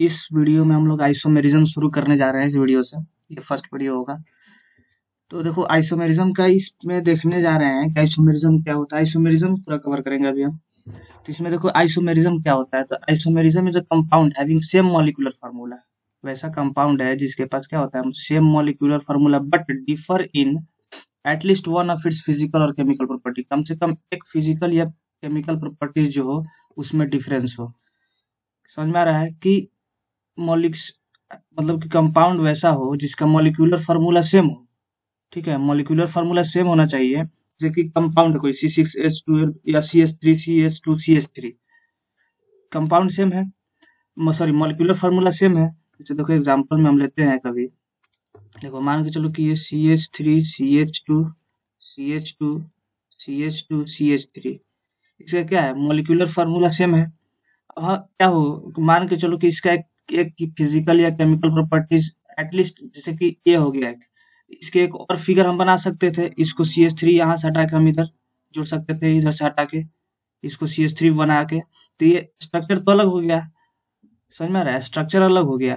इस वीडियो में हम लोग आइसोमेरिज्म शुरू करने जा रहे हैं। इस वीडियो से ये फर्स्ट वीडियो होगा। तो देखो आइसोमेरिज्म का इसमें देखने जा रहे हैं कि आइसोमेरिज्म क्या होता है। आइसोमेरिज्म पूरा कवर करेंगे अभी हम। तो इसमें देखो आइसोमेरिज्म क्या होता है। तो isomerism is a compound having same molecular formula. वैसा कंपाउंड है जिसके पास क्या होता है, same molecular formula but differ in at least one of its physical और केमिकल प्रॉपर्टी। कम से कम एक फिजिकल या केमिकल प्रॉपर्टीज जो हो उसमें डिफरेंस हो। समझ में आ रहा है कि मॉलिक्स मतलब कि कंपाउंड वैसा हो जिसका मॉलिक्यूलर फार्मूला सेम हो। ठीक है, मॉलिक्यूलर फार्मूला सेम होना चाहिए। जैसे कि कंपाउंड कोई C6H12 या CH3CH2CH3 कंपाउंड सेम है, सॉरी मॉलिक्यूलर फार्मूला सेम है। जैसे देखो एग्जांपल में हम लेते हैं कभी, देखो मान के चलो कि ये CH3CH2CH2CH2CH3 इसका क्या है, मॉलिक्यूलर फार्मूला सेम है। अब हाँ, क्या हो मान के चलो कि इसका एक फिजिकल या केमिकल प्रॉपर्टीज एटलीस्ट जैसे कि ये हो गया एक, इसके एक और फिगर हम बना सकते थे। इसको CH3 यहाँ से हटा के हम इधर जोड़ सकते थे, इधर से हटा के इसको CH3 बना के। तो ये स्ट्रक्चर तो अलग हो गया, समझ में आ रहा है, स्ट्रक्चर अलग हो गया,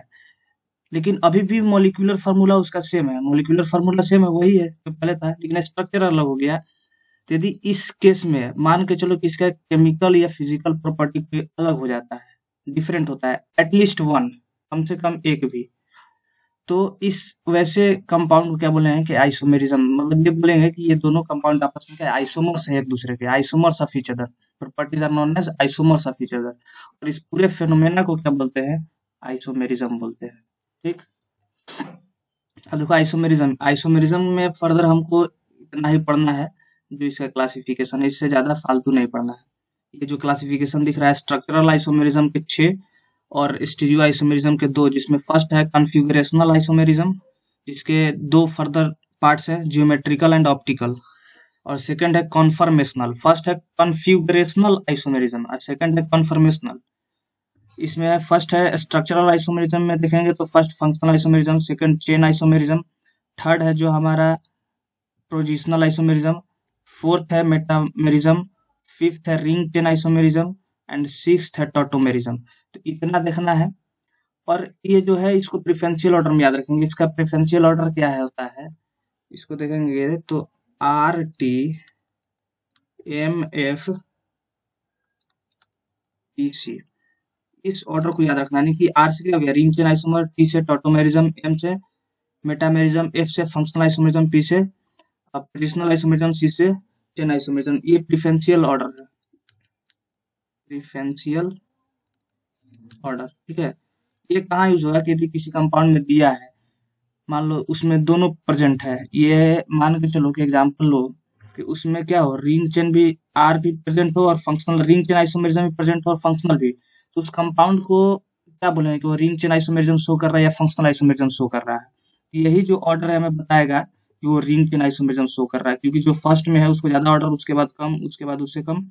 लेकिन अभी भी मॉलिक्यूलर फार्मूला उसका सेम है। मॉलिक्यूलर फार्मूला सेम है, वही है जो पहले था, लेकिन स्ट्रक्चर अलग हो गया। तो यदि इस केस में मान के चलो कि इसका केमिकल या फिजिकल प्रॉपर्टी कोई अलग हो जाता है, डिफरेंट होता है, एटलीस्ट वन, कम से कम एक भी, तो इस वैसे कंपाउंड को क्या बोले हैं कि आइसोमेरिज्म। मतलब ये बोलेंगे कि ये दोनों कंपाउंड आपस में क्या आइसोमर्स हैं, एक दूसरे के isomers of each other. Properties are known as isomers of each other. और इस पूरे फेनोमेना को क्या बोलते हैं, आइसोमेरिज्म बोलते हैं। ठीक। अब देखो आइसोमेरिज्म, आइसोमेरिज्म में फर्दर हमको इतना ही पढ़ना है जो इसका क्लासिफिकेशन है, इससे ज्यादा फालतू नहीं पढ़ना है। ये जो क्लासिफिकेशन दिख रहा है स्ट्रक्चरल आइसोमेरिज्म के 6 और स्टीरियो आइसोमेरिज्म के 2, जिसमें फर्स्ट है कॉन्फ़िगरेशनल आइसोमेरिज्म जिसके 2 फर्दर पार्ट्स हैं, जियोमेट्रिकल एंड ऑप्टिकल। और सेकंड है कॉन्फर्मेशनल। फर्स्ट है कॉन्फ़िगरेशनल आइसोमेरिज्म और सेकंड है कॉन्फर्मेशनल। इसमें फर्स्ट है स्ट्रक्चरल आइसोमेरिज्म में देखेंगे तो first functional isomerism, second chain isomerism, third है जो हमारा पोजिशनल आइसोमेरिज्म, फोर्थ है मेटामेरिज्म, फिफ्थ है ring chain isomerism and sixth है टॉटोमेरिज्म। तो इतना देखना है। और ये जो है इसको प्रेफरेंशियल ऑर्डर में याद रखेंगे। इसका प्रेफरेंशियल ऑर्डर क्या है होता है, इसको देखेंगे तो RTMFEC, इस ऑर्डर को याद रखना। नहीं कि आर से क्या हो गया रिंग चेन आइसोमर, टी से टॉटोमेरिज्म, एम से मेटामेरिज्म, एफ से फंक्शनल आइसोमेरिज्म, पी से पोजिशनल आइसोमेरिज्म, सी से चेन आइसोमेरिज्म। ये प्रेफरेंशियल ऑर्डर है, प्रेफरेंशियल ऑर्डर। ठीक है, ये कहाँ यूज होगा कि यदि किसी कंपाउंड में दिया है, मान लो उसमें दोनों प्रेजेंट है, ये मान के चलो कि एग्जांपल लो कि उसमें क्या हो रिंग चेन भी आर भी प्रेजेंट हो और फंक्शनल रिंग चेन आइसोमेरिज्म भी प्रेजेंट हो और फंक्शनल भी, तो उस कंपाउंड को क्या बोलेंगे कि वो रिंग चेन आइसोमेरिज्म शो कर रहा है या फंक्शनल आइसोमेरिज्म शो कर रहा है। यही जो ऑर्डर है हमें बताएगा कि वो रिंग चेन आइसोमेरिज्म शो कर रहा है, क्योंकि जो फर्स्ट में है उसको ज्यादा ऑर्डर, उसके बाद कम, उसके बाद उससे कम।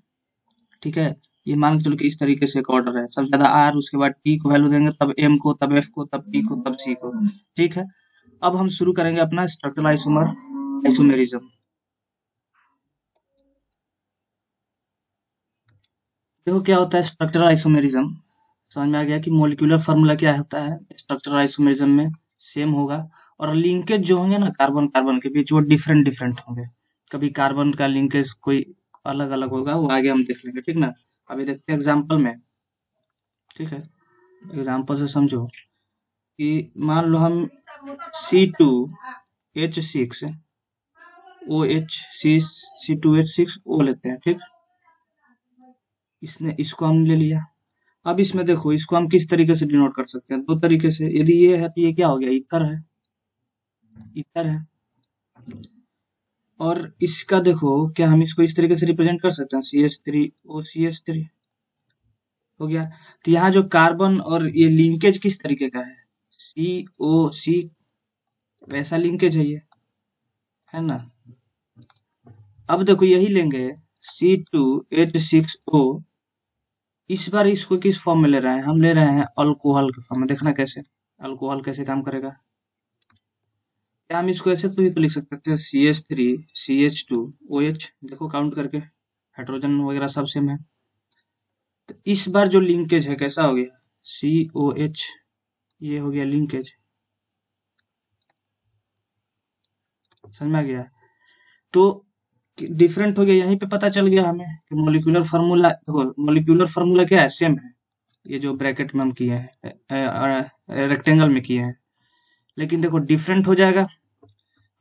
ठीक है, ये मान के चलो कि इस तरीके से एक ऑर्डर है, सबसे ज्यादा आर, उसके बाद टी को वैल्यू देंगे, तब एम को, तब एफ को, तब पी को, तब सी को। ठीक है, अब हम शुरू करेंगे अपना स्ट्रक्चरल आइसोमेरिज्म। देखो क्या होता है स्ट्रक्चरल आइसोमेरिज्म, समझ में आ गया कि मॉलिक्यूलर फार्मूला क्या होता है स्ट्रक्चरल आइसोमेरिज्म में, सेम होगा। और लिंकेज जो होंगे ना कार्बन कार्बन के बीच, वो डिफरेंट डिफरेंट होंगे। कभी कार्बन का लिंकेज कोई अलग अलग होगा, वो आगे हम देख लेंगे। ठीक ना, अभी देखते हैं एग्जाम्पल में। ठीक है, एग्जाम्पल से समझो कि मान लो हम C2H6 OH C2H6O लेते हैं। ठीक, इसने इसको हम ले लिया। अब इसमें देखो इसको हम किस तरीके से डिनोट कर सकते हैं, 2 तरीके से। यदि ये है तो ये क्या हो गया, ईथर है, ईथर है। और इसका देखो क्या हम इसको इस तरीके से रिप्रेजेंट कर सकते हैं, CH3OCH3 हो गया। तो यहाँ जो कार्बन और ये लिंकेज किस तरीके का है, COC, वैसा लिंकेज है ये, है ना। अब देखो यही लेंगे C2H6O, इस बार इसको किस फॉर्म में ले रहे हैं, हम ले रहे हैं अल्कोहल के फॉर्म में। देखना कैसे अल्कोहल कैसे काम करेगा। क्या हम इसको ऐसे तो भी तो लिख सकते थे CH3CH2OH, देखो काउंट करके हाइड्रोजन वगैरह सब सेम है। तो इस बार जो लिंकेज है कैसा हो गया, COH, ये हो गया लिंकेज। समझ में आ गया? तो डिफरेंट हो गया, यहीं पे पता चल गया हमें कि मॉलिक्यूलर फार्मूला, देखो मॉलिक्यूलर फार्मूला क्या है, सेम है, ये जो ब्रैकेट में हम किए हैं रेक्टेंगल में किए हैं, लेकिन देखो डिफरेंट हो जाएगा।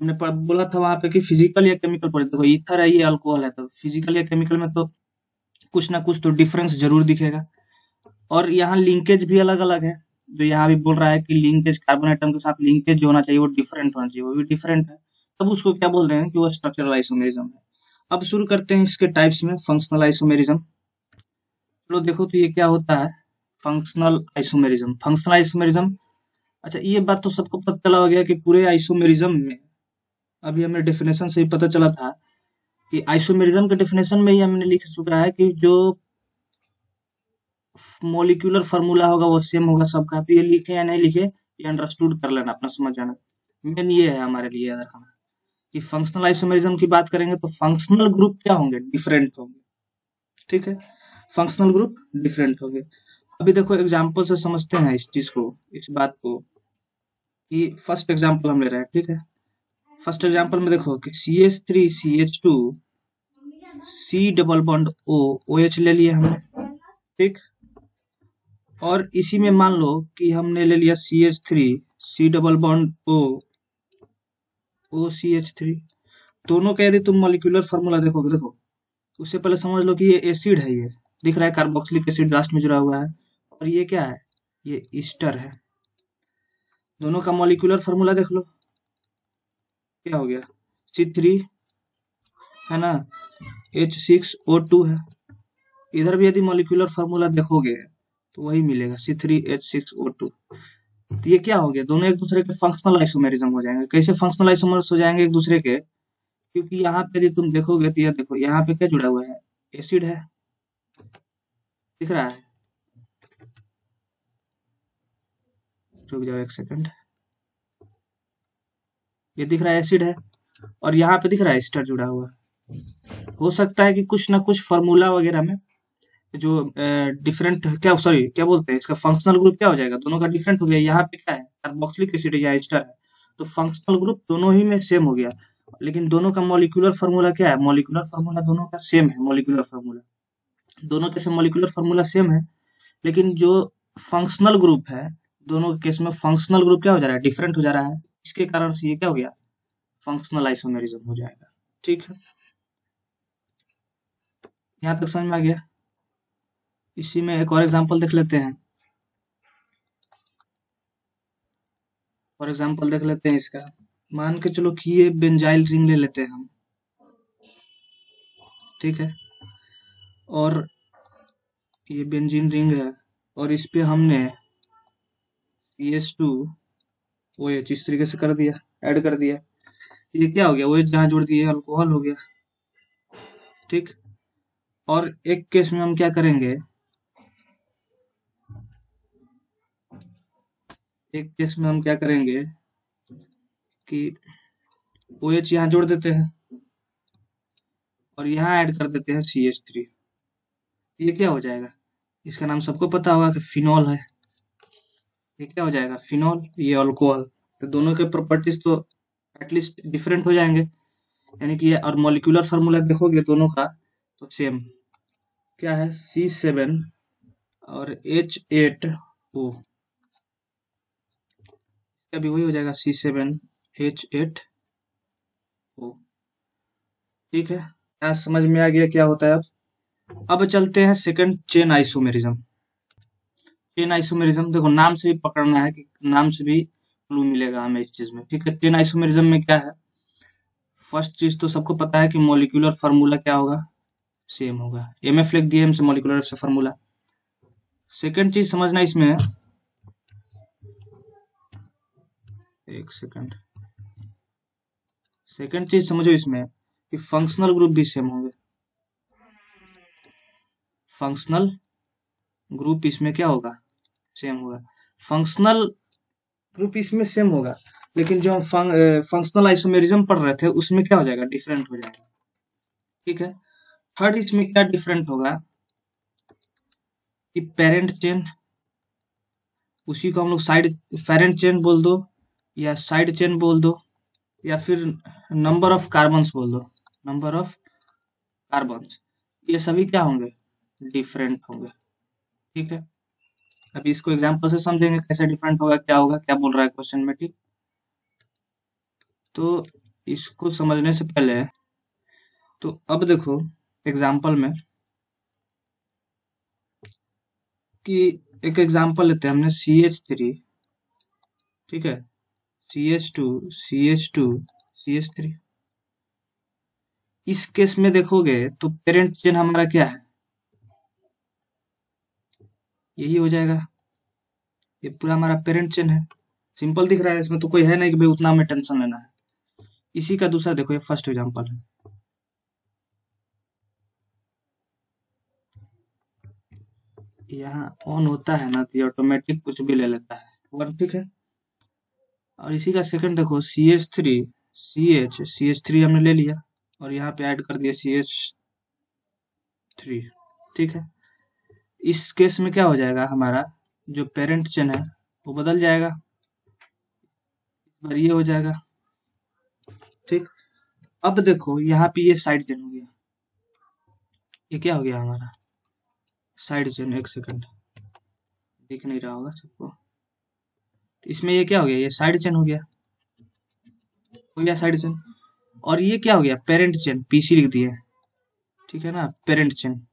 हमने बोला था वहां पे कि फिजिकल या केमिकल पर, देखो ईथर है, ये अल्कोहल है, तो फिजिकल या केमिकल में तो कुछ ना कुछ तो डिफरेंस जरूर दिखेगा। और यहाँ लिंकेज भी अलग अलग है, जो यहाँ भी बोल रहा है कि लिंकेज, कार्बन आइटम के साथ लिंकेज जो होना चाहिए वो डिफरेंट होना चाहिए, वो भी डिफरेंट है, तब उसको क्या बोलते हैं कि वो स्ट्रक्चरल आइसोमेरिज्म है। अब शुरू करते हैं इसके टाइप्स में, फंक्शनल आइसोमेरिज्म। चलो देखो तो ये क्या होता है फंक्शनल आइसोमेरिज्म। फंक्शनल आइसोमेरिज्म, अच्छा ये बात तो सबको पता चला हो गया कि पूरे आइसोमेरिज्म में, अभी हमें डेफिनेशन से ही पता चला था कि आइसोमेरिज्म के डेफिनेशन में ही हमने लिख चुका है कि जो मॉलिक्यूलर फार्मूला होगा वो सेम होगा सबका। तो ये लिखे या नहीं लिखे, ये अंडरस्टूड कर लेना, अपना समझ जाना। मेन ये है हमारे लिए याद रखना कि फंक्शनल आइसोमेरिज्म की बात करेंगे तो फंक्शनल ग्रुप क्या होंगे, डिफरेंट होंगे। ठीक है, फंक्शनल ग्रुप डिफरेंट होंगे। अभी देखो एग्जाम्पल से समझते हैं इस चीज को, इस बात को, कि फर्स्ट एग्जाम्पल हम ले रहे हैं। ठीक है, फर्स्ट एग्जाम्पल में देखो कि CH3CH2 C double bond O, OH ले लिया हमने। ठीक, और इसी में मान लो कि हमने ले लिया CH3 C double bond O, OCH3। दोनों का यदि तुम मॉलिक्यूलर फार्मूला देखोगे, देखो उससे पहले समझ लो कि ये एसिड है, ये दिख रहा है कार्बोक्सिलिक एसिड लास्ट में जुड़ा हुआ है, और ये क्या है, ये ईस्टर है। दोनों का मॉलिक्यूलर फार्मूला देख लो, क्या हो गया, C3 है ना, H6O2 है। इधर भी यदि मॉलिक्यूलर फार्मूला देखोगे तो वही मिलेगा, C3H6O2। तो ये क्या हो गया, दोनों एक दूसरे के फंक्शनल आइसोमेरिज्म हो जाएंगे। कैसे फंक्शनल आइसोमर्स हो जाएंगे एक दूसरे के, क्योंकि यहाँ पे यदि तुम देखोगे तो ये देखो यहाँ पे क्या जुड़ा हुआ है, एसिड है, दिख रहा है, रुक जाओ एक सेकंड, ये दिख रहा है एसिड है, और यहाँ पे दिख रहा है एस्टर जुड़ा हुआ। हो सकता है कि कुछ ना कुछ फार्मूला वगैरह में जो डिफरेंट, क्या सॉरी क्या बोलते हैं इसका, फंक्शनल ग्रुप क्या हो जाएगा, दोनों का डिफरेंट हो गया। यहाँ पे क्या है, कार्बोक्सिलिक एसिड है या एस्टर है, तो फंक्शनल ग्रुप दोनों ही में सेम हो गया। लेकिन दोनों का मॉलिक्यूलर फार्मूला क्या है, मॉलिक्यूलर फार्मूला दोनों का सेम है, मॉलिक्यूलर फार्मूला दोनों के मॉलिक्यूलर फार्मूला सेम है, लेकिन जो फंक्शनल ग्रुप है, दोनों के केस में फंक्शनल ग्रुप क्या हो जा रहा है, डिफरेंट हो जा रहा है। इसके कारण से ये क्या हो गया, फंक्शनल आइसोमेरिज्म हो जाएगा। ठीक है, यहाँ तक समझ में आ गया। इसी में एक और एग्जांपल देख लेते हैं, फॉर एग्जांपल देख लेते हैं इसका। मान के चलो कि ये बेंजाइल रिंग ले लेते हैं हम, ठीक है, और ये बेंजीन रिंग है, और इस पे हमने CH2OH इस तरीके से कर दिया, ऐड कर दिया। ये क्या हो गया, OH जहाँ जोड़ दिए अल्कोहल हो गया। ठीक, और एक केस में हम क्या करेंगे, एक केस में हम क्या करेंगे कि OH यहाँ जोड़ देते हैं और यहाँ ऐड कर देते हैं CH3। ये क्या हो जाएगा, इसका नाम सबको पता होगा कि फिनॉल है। ये क्या हो जाएगा, फिनॉल, ये अल्कोहल। तो दोनों के प्रॉपर्टीज तो एटलीस्ट डिफरेंट हो जाएंगे, यानी कि ये, और मॉलिक्यूलर फार्मूला देखोगे दोनों का तो सेम, क्या है, C7 और H8O, अभी वही हो जाएगा C7H8O। ठीक है, क्या समझ में आ गया क्या होता है। अब चलते हैं second, chain isomerism. Chain isomerism देखो नाम से भी पकड़ना है, कि नाम से भी क्लू मिलेगा हमें इस चीज में। ठीक है, चेन आइसोमेरिज्म में क्या है, फर्स्ट चीज तो सबको पता है कि मॉलिक्यूलर फार्मूला क्या होगा, सेम होगा। MF लिख दिए हमसे मॉलिक्यूलर से फार्मूला। सेकंड चीज समझना इसमें, एक सेकंड, सेकंड चीज समझो इसमें कि फंक्शनल ग्रुप भी सेम होंगे। फंक्शनल ग्रुप इसमें क्या होगा, सेम होगा। फंक्शनल ग्रुप इसमें सेम होगा, लेकिन जो हम फंक्शनल आइसोमेरिज्म पढ़ रहे थे उसमें क्या हो जाएगा, डिफरेंट हो जाएगा। ठीक है, थर्ड इसमें क्या डिफरेंट होगा कि पेरेंट चेन उसी को हम लोग साइड पेरेंट चेन बोल दो, या साइड चेन बोल दो, या फिर नंबर ऑफ कार्बन्स बोल दो, नंबर ऑफ कार्बन्स। ये सभी क्या होंगे, डिफरेंट होंगे। ठीक है, अभी इसको एग्जांपल से समझेंगे कैसे डिफरेंट होगा, क्या बोल रहा है क्वेश्चन में। ठीक, तो इसको समझने से पहले तो अब देखो एग्जांपल में कि एक एग्जांपल लेते हैं हमने CH3, ठीक है, CH2 CH2 CH3। इस केस में देखोगे तो पेरेंट चेन हमारा क्या है, यही हो जाएगा। ये पूरा हमारा पेरेंट चेन है, सिंपल दिख रहा है, इसमें तो कोई है नहीं कि भाई उतना हमें टेंशन लेना है। इसी का दूसरा देखो, ये फर्स्ट एग्जांपल है। यहाँ ऑन होता है ना तो ये ऑटोमेटिक कुछ भी ले लेता है वन, ठीक है। और इसी का सेकंड देखो CH3 CH3 हमने ले लिया और यहाँ पे ऐड कर दिया CH3, ठीक है। इस केस में क्या हो जाएगा, हमारा जो पेरेंट चेन है वो बदल जाएगा, और ये हो जाएगा। ठीक, अब देखो यहाँ पे ये साइड चेन हो गया, ये क्या हो गया हमारा साइड चेन। एक सेकंड, दिख नहीं रहा होगा सबको, इसमें ये क्या हो गया, ये साइड चेन हो गया साइड चेन। और ये क्या हो गया, पेरेंट चेन, PC लिख दिए, ठीक है ना, पेरेंट चेन।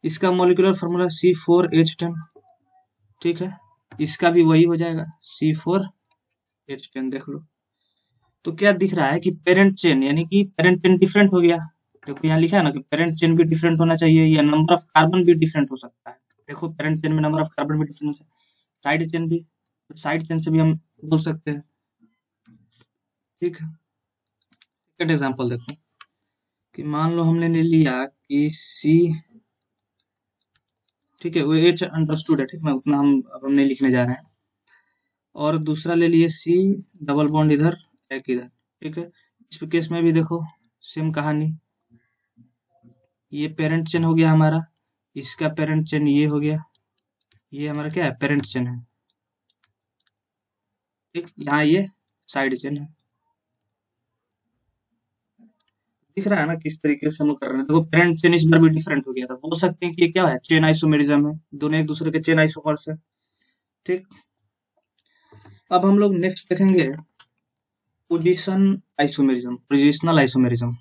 इसका मॉलिक्यूलर फार्मूला C4H10, ठीक है। इसका भी वही हो जाएगा C4H10, देख लो। तो क्या दिख रहा है कि पेरेंट चेन, यानी कि पेरेंट चेन डिफरेंट हो गया। देखो यहाँ लिखा है ना कि पेरेंट चेन भी डिफरेंट होना चाहिए, या नंबर ऑफ कार्बन भी डिफरेंट हो सकता है। देखो पेरेंट चेन में नंबर ऑफ कार्बन भी डिफरेंट हो सकता है, साइड चेन भी, साइड चेन से भी हम बोल सकते हैं। ठीक है, सेकंड एग्जांपल देखो कि मान लो हमने ले लिया कि C, ठीक है, वो H अंडरस्टूड है, ठीक है, उतना हम अब नहीं लिखने जा रहे हैं। और दूसरा ले लिए C, डबल बॉन्ड इधर, एक इधर, ठीक है। इस केस में भी देखो सेम कहानी, ये पेरेंट चेन हो गया हमारा, इसका पेरेंट चेन ये हो गया, ये हमारा क्या है, पेरेंट चेन है। ठीक, यहाँ ये साइड चेन है। दिख रहा है ना किस तरीके से हम लोग कर रहे हैं। देखो पेरेंट चेन इस बार भी डिफरेंट हो गया था, बोल सकते हैं कि ये क्या है, चेन आइसोमेरिज्म है, दोनों एक दूसरे के चेन आइसोमर्स है। ठीक, अब हम लोग नेक्स्ट देखेंगे पोजिशनल आइसोमेरिज्म।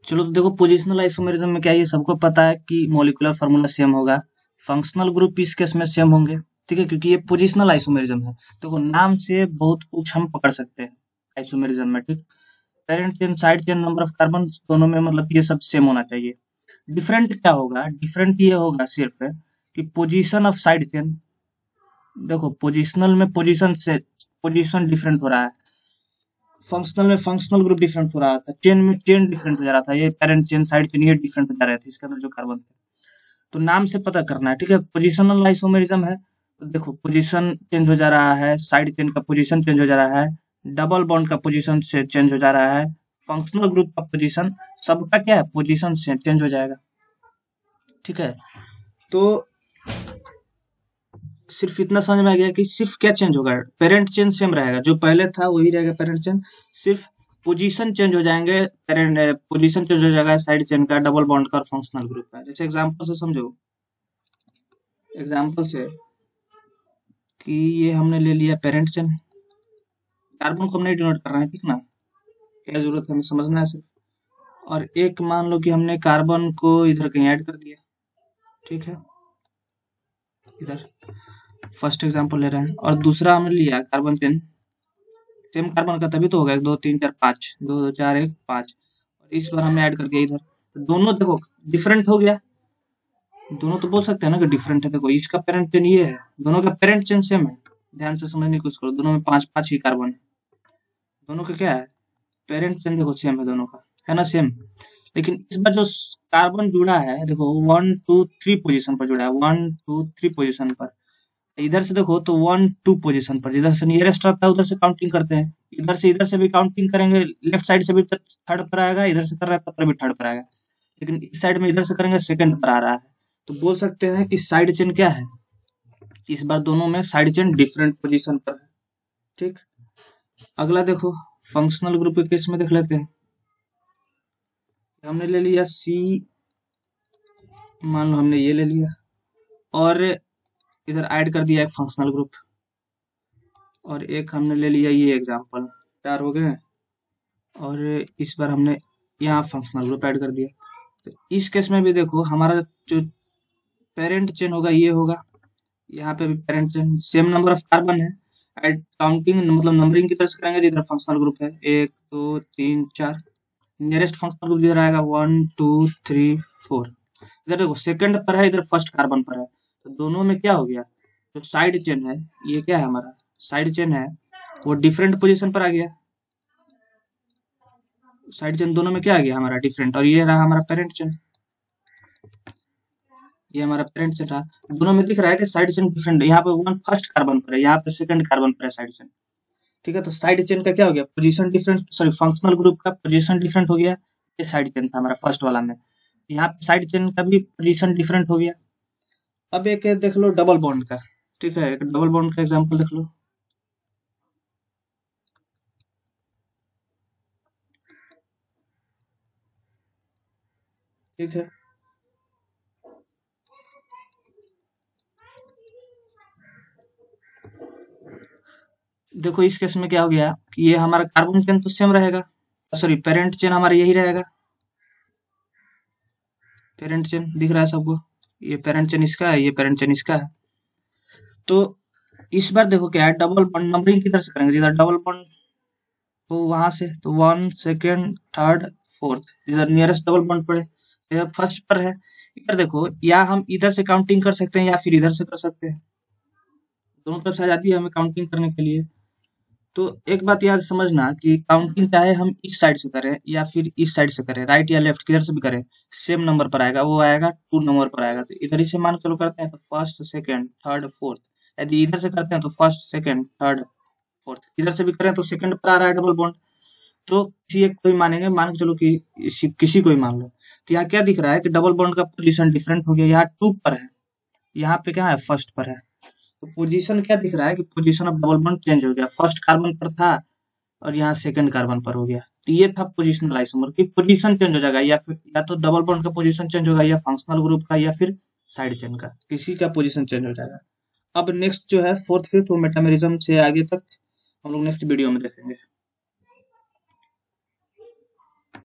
चलो तो देखो पोजिशनल आइसोमेरिज्म में क्या है, ये सबको पता है कि मॉलिक्यूलर फार्मूला सेम होगा, फंक्शनल ग्रुप इस केस में सेम होंगे, ठीक है, क्योंकि ये पोजिशनल आइसोमेरिज्म है। देखो नाम से बहुत कुछ हम पकड़ सकते हैं आइसोमेरिज्म में। ठीक, parent chain, side chain, number of carbon दोनों में मतलब ये सब सेम होना चाहिए। डिफरेंट क्या होगा, डिफरेंट ये होगा सिर्फ कि पोजीशन ऑफ साइड चेन। देखो पोजिशनल में पोजीशन डिफरेंट हो रहा है, फंक्शनल में फंक्शनल ग्रुप डिफरेंट हो रहा था, चेन में चेन डिफरेंट हो जा रहा था, ये पेरेंट चेन साइड चेन ये डिफरेंट हो जा रहे थे इसके अंदर जो कार्बन थे। तो नाम से पता करना है, ठीक है। पोजिशनल आइसोमेरिज्म है तो देखो पोजीशन चेंज हो जा रहा है, साइड चेन का पोजीशन चेंज हो जा रहा है, डबल बॉन्ड का पोजीशन से चेंज हो जा रहा है, फंक्शनल ग्रुप का पोजीशन, सबका क्या है, पोजीशन से चेंज हो जाएगा। ठीक है, तो सिर्फ इतना समझ में आ गया कि सिर्फ क्या चेंज होगा, पेरेंट चेन सेम रहेगा, जो पहले था वही रहेगा पेरेंट चेन, सिर्फ पोजीशन चेंज हो जाएंगे, पेरेंट पोजीशन चेंज हो जाएगा साइड चेन का, डबल बॉन्ड का और फंक्शनल ग्रुप का। जैसे एग्जांपल से समझो, एग्जांपल से कि ये हमने ले लिया पेरेंट चेन, कार्बन को हम नहीं डिनोट कर रहे हैं, ठीक ना, क्या जरूरत है हमें समझना है सिर्फ। और एक मान लो कि हमने कार्बन को इधर कहीं ऐड कर दिया, ठीक है, इधर फर्स्ट एग्जांपल ले रहे हैं। और दूसरा हमने लिया कार्बन चेन, सेम कार्बन का तभी तो होगा, 1 2 3 4 5, 2 2 4 1 5, और इस बार हमने ऐड कर दिया इधर, तो दोनों देखो डिफरेंट हो गया। दोनों तो बोल सकते हैं ना कि डिफरेंट है, देखो इसका पेरेंट चेन ये है, दोनों का पेरेंट चेन सेम है, ध्यान से समझने की कोशिश करो, दोनों में 5 5 ही कार्बन है, दोनों का क्या है, पेरेंट चेन देखो सेम है दोनों का, है ना सेम। लेकिन इस बार जो कार्बन जुड़ा है देखो 1 2 3 पोजीशन पर जुड़ा है, 1 2 3 पोजीशन पर। इधर से देखो तो 1 2 पोजीशन पर, जिधर से नियरेस्ट रहता है उधर से काउंटिंग करते हैं, इधर से भी काउंटिंग करेंगे, लेफ्ट साइड से भी थर्ड पर आएगा, इधर से कर रहा है तब भी थर्ड पर आएगा। लेकिन इस साइड में इधर से करेंगे सेकंड पर आ रहा है, तो बोल सकते हैं कि साइड चेन क्या है, इस बार दोनों में साइड चेन डिफरेंट पोजीशन पर है। ठीक, अगला देखो फंक्शनल ग्रुप के केस में देख लेते हैं। हमने ले लिया सी, मान लो हमने ये ले लिया और इधर ऐड कर दिया एक फंक्शनल ग्रुप, और एक हमने ले लिया ये एग्जांपल, 4 हो गए। और इस बार हमने यहाँ फंक्शनल ग्रुप ऐड कर दिया। तो इस केस में भी देखो हमारा जो पेरेंट चेन होगा ये होगा, यहाँ पे भी parent chain same number of carbon है। एड काउंटिंग मतलब नंबरिंग की तरह से करेंगे, जिधर फंक्शनल ग्रुप है 1 2 3 4, नियरेस्ट फंक्शनल ग्रुप इधर आएगा 1 2 3 4। इधर देखो सेकंड पर है, इधर फर्स्ट कार्बन पर है, तो दोनों में क्या हो गया, जो साइड चेन है ये क्या है हमारा साइड चेन है वो डिफरेंट पोजीशन पर आ गया। साइड चेन दोनों में क्या आ गया हमारा डिफरेंट, और ये रहा हमारा पेरेंट चेन, ये हमारा पेरेंट चेन रहा। दोनों में दिख रहा है कि साइड चेन डिफरेंट है, यहाँ पे 1 फर्स्ट कार्बन पर है, यहाँ पे सेकंड कार्बन पर है साइड चेन। ठीक है, तो साइड चेन का क्या हो गया, position different, sorry functional group का पोजीशन डिफरेंट हो गया। ये साइड चेन था हमारा फर्स्ट वाला में, यहाँ पे साइड चेन का भी पोजीशन डिफरेंट हो गया। अब एक देख लो डबल बॉन्ड का। ठीक है, एक डबल बॉन्ड का एग्जांपल देख लो। ठीक है, देखो इस केस में क्या हो गया, ये हमारा कार्बन चेन तो सेम रहेगा, सॉरी पेरेंट चेन हमारा यही रहेगा। पेरेंट चेन दिख रहा है सबको, ये पेरेंट चेन इसका है, ये पेरेंट चेन इसका है। तो इस बार देखो क्या है, डबल बॉन्ड नंबरिंग किधर से करेंगे, जिधर डबल बॉन्ड हो वहां से, तो 1 सेकेंड 3rd 4th, जिधर नियरेस्ट डबल बॉन्ड पड़े, इधर फर्स्ट पर है। इधर देखो, या हम इधर से काउंटिंग कर सकते हैं या फिर इधर से कर सकते हैं, दोनों तरफ से आजादी है हमें काउंटिंग करने के लिए। तो एक बात याद समझना कि काउंटिंग चाहे हम इस साइड से करें या फिर इस साइड से करें, राइट या लेफ्ट किधर से भी करें, सेम नंबर पर आएगा, वो आएगा 2 नंबर पर आएगा। तो इधर से मान चलो करते हैं तो फर्स्ट सेकंड थर्ड फोर्थ, यदि इधर से करते हैं तो फर्स्ट सेकंड थर्ड फोर्थ, इधर से भी करें तो सेकंड पर आ रहा है डबल बॉन्ड। तो किसी एक को ही मानेंगे, मान के चलो कि किसी को ही मान लो। तो यहाँ क्या दिख रहा है कि डबल बॉन्ड का पोजीशन डिफरेंट हो गया, यहाँ 2 पर है, यहाँ पे क्या है फर्स्ट पर है। तो पोजीशन क्या दिख रहा है कि position of double bond change हो गया, फर्स्ट कार्बन पर था और यहाँ सेकंड कार्बन पर हो गया। तो ये था पोजिशनल आइसोमर की पोजीशन चेंज हो जाएगा, या फिर या तो डबल बॉन्ड का पोजीशन चेंज होगा, या फंक्शनल ग्रुप का, या फिर साइड चेन का, किसी का पोजीशन चेंज हो जाएगा। अब नेक्स्ट जो है फोर्थ फिफ्थ वो मेटामेरिज्म से आगे तक हम लोग नेक्स्ट वीडियो में देखेंगे।